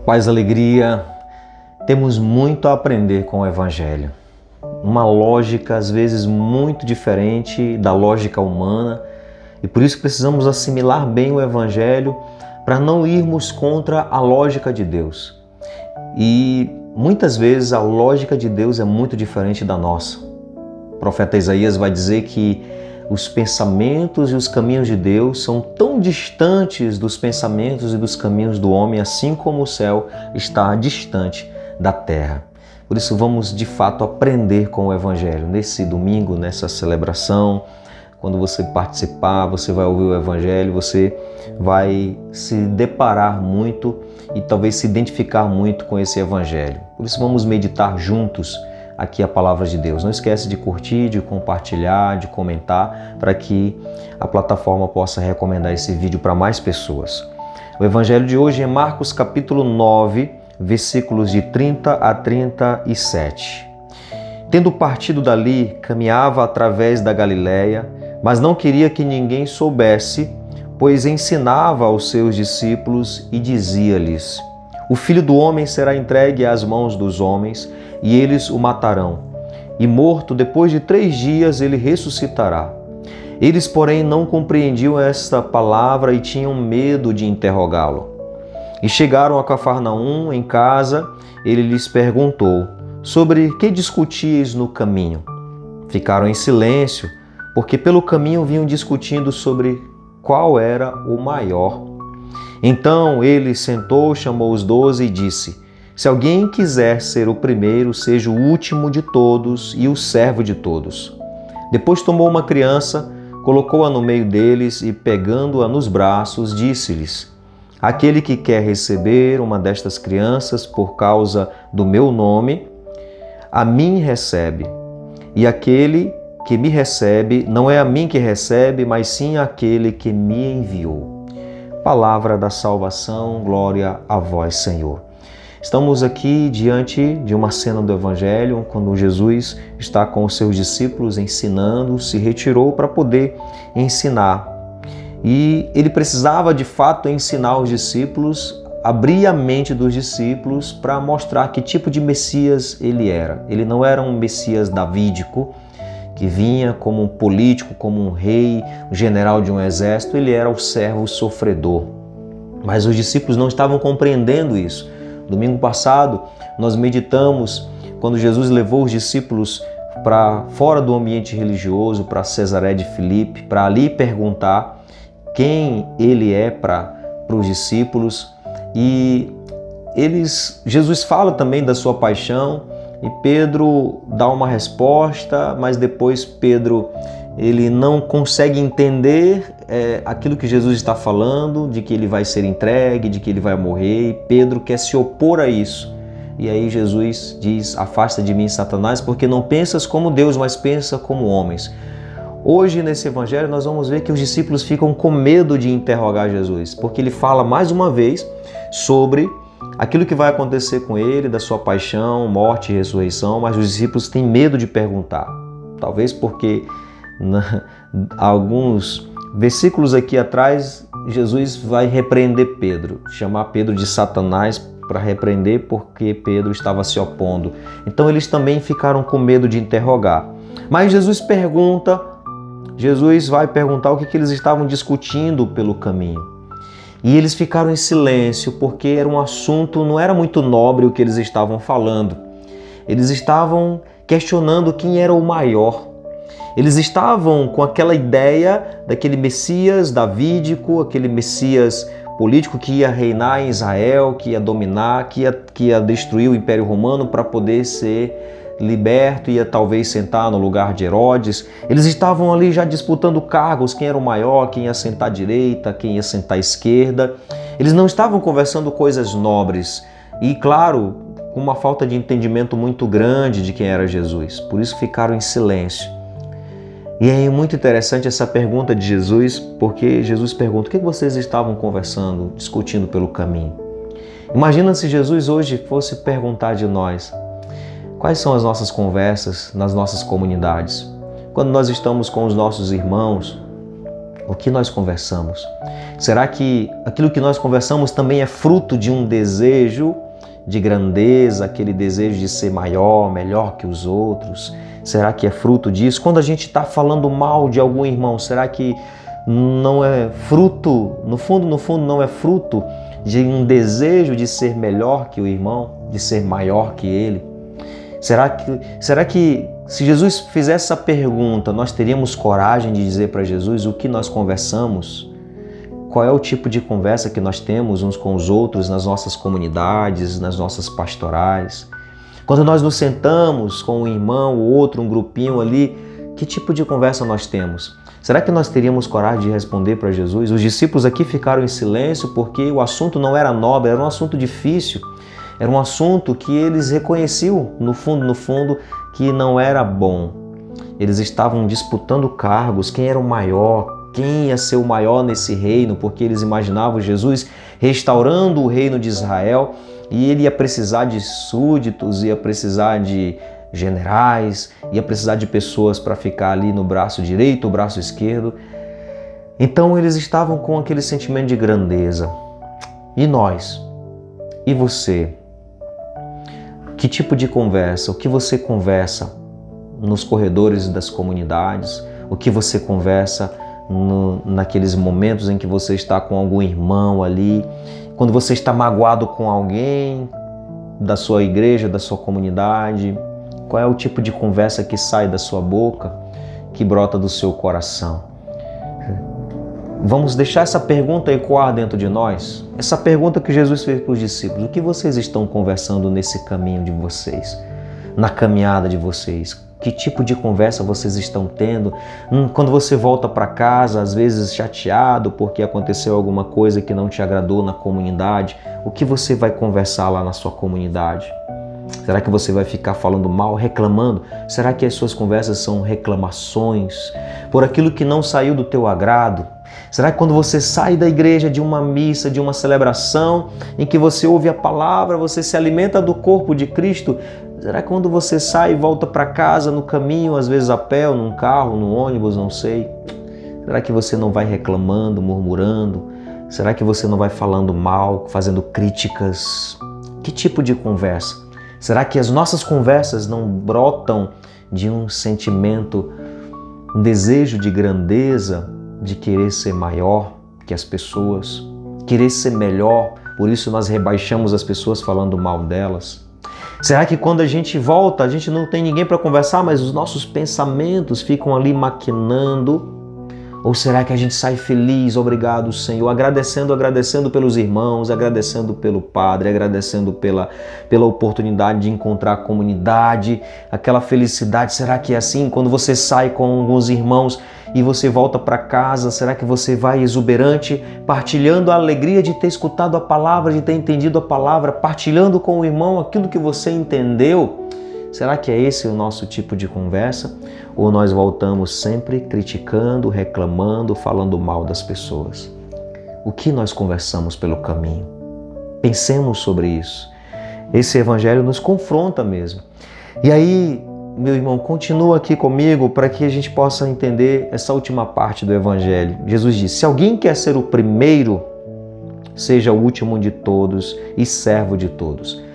Paz, alegria, temos muito a aprender com o Evangelho. Uma lógica, às vezes, muito diferente da lógica humana, e por isso precisamos assimilar bem o Evangelho para não irmos contra a lógica de Deus. E muitas vezes a lógica de Deus é muito diferente da nossa. O profeta Isaías vai dizer que os pensamentos e os caminhos de Deus são tão distantes dos pensamentos e dos caminhos do homem, assim como o céu está distante da terra. Por isso vamos de fato aprender com o Evangelho. Nesse domingo, nessa celebração, quando você participar, você vai ouvir o Evangelho, você vai se deparar muito e talvez se identificar muito com esse Evangelho. Por isso vamos meditar juntos aqui a palavra de Deus. Não esquece de curtir, de compartilhar, de comentar, para que a plataforma possa recomendar esse vídeo para mais pessoas. O Evangelho de hoje é Marcos capítulo 9, versículos de 30 a 37. Tendo partido dali, caminhava através da Galiléia, mas não queria que ninguém soubesse, pois ensinava aos seus discípulos e dizia-lhes: O Filho do Homem será entregue às mãos dos homens, e eles o matarão. E morto, depois de 3 dias, ele ressuscitará. Eles, porém, não compreendiam esta palavra e tinham medo de interrogá-lo. E chegaram a Cafarnaum, em casa, ele lhes perguntou: Sobre que discutíeis no caminho? Ficaram em silêncio, porque pelo caminho vinham discutindo sobre qual era o maior. Então ele sentou, chamou os 12 e disse: Se alguém quiser ser o primeiro, seja o último de todos e o servo de todos. Depois tomou uma criança, colocou-a no meio deles e, pegando-a nos braços, disse-lhes: Aquele que quer receber uma destas crianças por causa do meu nome, a mim recebe. E aquele que me recebe, não é a mim que recebe, mas sim aquele que me enviou. Palavra da salvação, glória a vós, Senhor. Estamos aqui diante de uma cena do Evangelho, quando Jesus está com os seus discípulos ensinando, se retirou para poder ensinar. E ele precisava de fato ensinar os discípulos, abrir a mente dos discípulos para mostrar que tipo de Messias ele era. Ele não era um Messias davídico, que vinha como um político, como um rei, um general de um exército. Ele era o servo sofredor. Mas os discípulos não estavam compreendendo isso. Domingo passado, nós meditamos quando Jesus levou os discípulos para fora do ambiente religioso, para Cesaré de Filipe, para ali perguntar quem ele é para os discípulos. E Jesus fala também da sua paixão e Pedro dá uma resposta, mas depois Pedro ele não consegue entender aquilo que Jesus está falando, de que ele vai ser entregue, de que ele vai morrer, e Pedro quer se opor a isso. E aí Jesus diz: Afasta de mim, Satanás, porque não pensas como Deus, mas pensa como homens. Hoje, nesse Evangelho, nós vamos ver que os discípulos ficam com medo de interrogar Jesus, porque ele fala mais uma vez sobre aquilo que vai acontecer com ele, da sua paixão, morte e ressurreição, mas os discípulos têm medo de perguntar. Talvez porque alguns versículos aqui atrás, Jesus vai repreender Pedro, chamar Pedro de Satanás para repreender porque Pedro estava se opondo. Então eles também ficaram com medo de interrogar. Mas Jesus vai perguntar o que eles estavam discutindo pelo caminho. E eles ficaram em silêncio porque era um assunto, não era muito nobre o que eles estavam falando. Eles estavam questionando quem era o maior. Eles estavam com aquela ideia daquele Messias davídico, aquele Messias político que ia reinar em Israel, que ia dominar, que ia destruir o Império Romano para poder ser liberto, ia talvez sentar no lugar de Herodes. Eles estavam ali já disputando cargos, quem era o maior, quem ia sentar à direita, quem ia sentar à esquerda. Eles não estavam conversando coisas nobres e, claro, com uma falta de entendimento muito grande de quem era Jesus. Por isso ficaram em silêncio. E é muito interessante essa pergunta de Jesus, porque Jesus pergunta: o que vocês estavam conversando, discutindo pelo caminho? Imagina se Jesus hoje fosse perguntar de nós: quais são as nossas conversas nas nossas comunidades? Quando nós estamos com os nossos irmãos, O que nós conversamos? Será que aquilo que nós conversamos também é fruto de um desejo de grandeza, aquele desejo de ser maior, melhor que os outros? Será que é fruto disso? Quando a gente está falando mal de algum irmão, será que não é fruto, no fundo, não é fruto de um desejo de ser melhor que o irmão, de ser maior que ele? Será que se Jesus fizesse essa pergunta, nós teríamos coragem de dizer para Jesus o que nós conversamos? Qual é o tipo de conversa que nós temos uns com os outros nas nossas comunidades, nas nossas pastorais? Quando nós nos sentamos com um irmão, o outro, um grupinho ali, que tipo de conversa nós temos? Será que nós teríamos coragem de responder para Jesus? Os discípulos aqui ficaram em silêncio porque o assunto não era nobre, era um assunto difícil. Era um assunto que eles reconheciam, no fundo, que não era bom. Eles estavam disputando cargos, quem era o maior, quem ia ser o maior nesse reino, porque eles imaginavam Jesus restaurando o reino de Israel e ele ia precisar de súditos, ia precisar de generais, ia precisar de pessoas para ficar ali no braço direito, o braço esquerdo. Então eles estavam com aquele sentimento de grandeza. E nós? E você? Que tipo de conversa? O que você conversa nos corredores das comunidades? O que você conversa naqueles momentos em que você está com algum irmão ali? Quando você está magoado com alguém da sua igreja, da sua comunidade? Qual é o tipo de conversa que sai da sua boca, que brota do seu coração? Vamos deixar essa pergunta ecoar dentro de nós? Essa pergunta que Jesus fez para os discípulos: o que vocês estão conversando nesse caminho de vocês? Na caminhada de vocês? Que tipo de conversa vocês estão tendo? Quando você volta para casa, às vezes chateado porque aconteceu alguma coisa que não te agradou na comunidade, o que você vai conversar lá na sua comunidade? Será que você vai ficar falando mal, reclamando? Será que as suas conversas são reclamações por aquilo que não saiu do teu agrado? Será que quando você sai da igreja, de uma missa, de uma celebração, em que você ouve a palavra, você se alimenta do corpo de Cristo, será que quando você sai e volta para casa no caminho, às vezes a pé, ou num carro, num ônibus, não sei, será que você não vai reclamando, murmurando? Será que você não vai falando mal, fazendo críticas? Que tipo de conversa? Será que as nossas conversas não brotam de um sentimento, um desejo de grandeza, de querer ser maior que as pessoas, querer ser melhor, por isso nós rebaixamos as pessoas falando mal delas? Será que quando a gente volta, a gente não tem ninguém para conversar, mas os nossos pensamentos ficam ali maquinando? Ou será que a gente sai feliz, obrigado Senhor, agradecendo pelos irmãos, agradecendo pelo Padre, agradecendo pela oportunidade de encontrar a comunidade, aquela felicidade? Será que é assim? Quando você sai com alguns irmãos e você volta para casa, será que você vai exuberante, partilhando a alegria de ter escutado a palavra, de ter entendido a palavra, partilhando com o irmão aquilo que você entendeu? Será que é esse o nosso tipo de conversa? Ou nós voltamos sempre criticando, reclamando, falando mal das pessoas? O que nós conversamos pelo caminho? Pensemos sobre isso. Esse evangelho nos confronta mesmo. E aí, meu irmão, continua aqui comigo para que a gente possa entender essa última parte do evangelho. Jesus diz: se alguém quer ser o primeiro, seja o último de todos e servo de todos.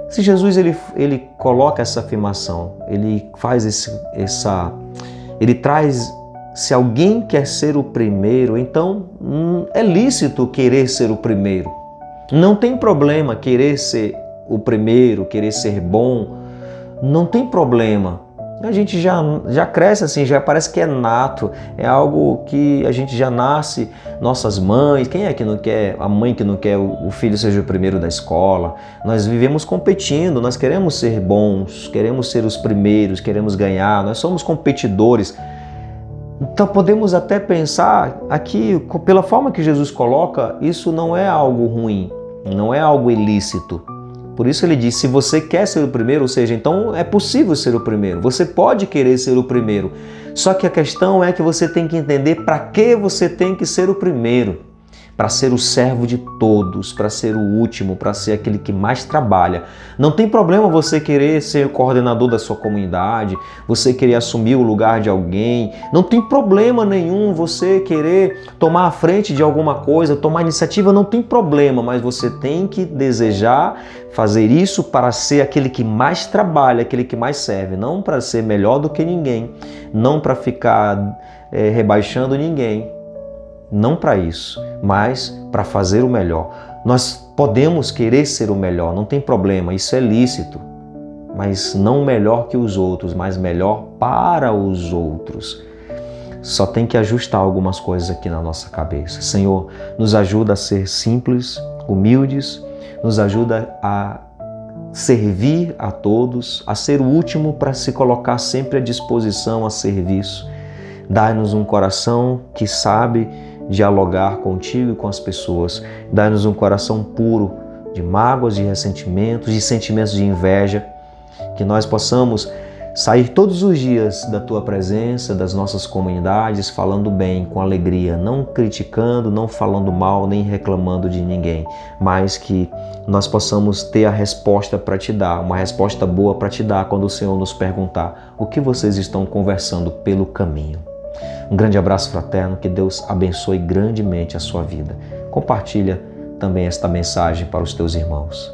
Se Jesus ele coloca essa afirmação, ele faz ele traz, se alguém quer ser o primeiro, então é lícito querer ser o primeiro. Não tem problema querer ser o primeiro, querer ser bom, não tem problema. A gente já cresce assim, já parece que é nato, é algo que a gente já nasce, nossas mães, quem é que não quer, a mãe que não quer o filho seja o primeiro da escola? Nós vivemos competindo, nós queremos ser bons, queremos ser os primeiros, queremos ganhar, nós somos competidores. Então podemos até pensar aqui, pela forma que Jesus coloca, isso não é algo ruim, não é algo ilícito. Por isso ele diz, se você quer ser o primeiro, ou seja, então é possível ser o primeiro. Você pode querer ser o primeiro. Só que a questão é que você tem que entender para que você tem que ser o primeiro. para ser o servo de todos, para ser o último, para ser aquele que mais trabalha. Não tem problema você querer ser o coordenador da sua comunidade, você querer assumir o lugar de alguém. Não tem problema nenhum você querer tomar a frente de alguma coisa, tomar iniciativa, não tem problema, mas você tem que desejar fazer isso para ser aquele que mais trabalha, aquele que mais serve, não para ser melhor do que ninguém, não para ficar rebaixando ninguém. Não para isso, mas para fazer o melhor. Nós podemos querer ser o melhor, não tem problema, isso é lícito, mas não melhor que os outros, mas melhor para os outros. Só tem que ajustar algumas coisas aqui na nossa cabeça. Senhor, nos ajuda a ser simples, humildes, nos ajuda a servir a todos, a ser o último para se colocar sempre à disposição, a serviço. Dá-nos um coração que sabe dialogar contigo e com as pessoas. Dá-nos um coração puro de mágoas, de ressentimentos, de sentimentos de inveja. Que nós possamos sair todos os dias da Tua presença, das nossas comunidades, falando bem, com alegria, não criticando, não falando mal, nem reclamando de ninguém, mas que nós possamos ter a resposta para te dar, uma resposta boa para te dar quando o Senhor nos perguntar o que vocês estão conversando pelo caminho. Um grande abraço fraterno, que Deus abençoe grandemente a sua vida. Compartilha também esta mensagem para os teus irmãos.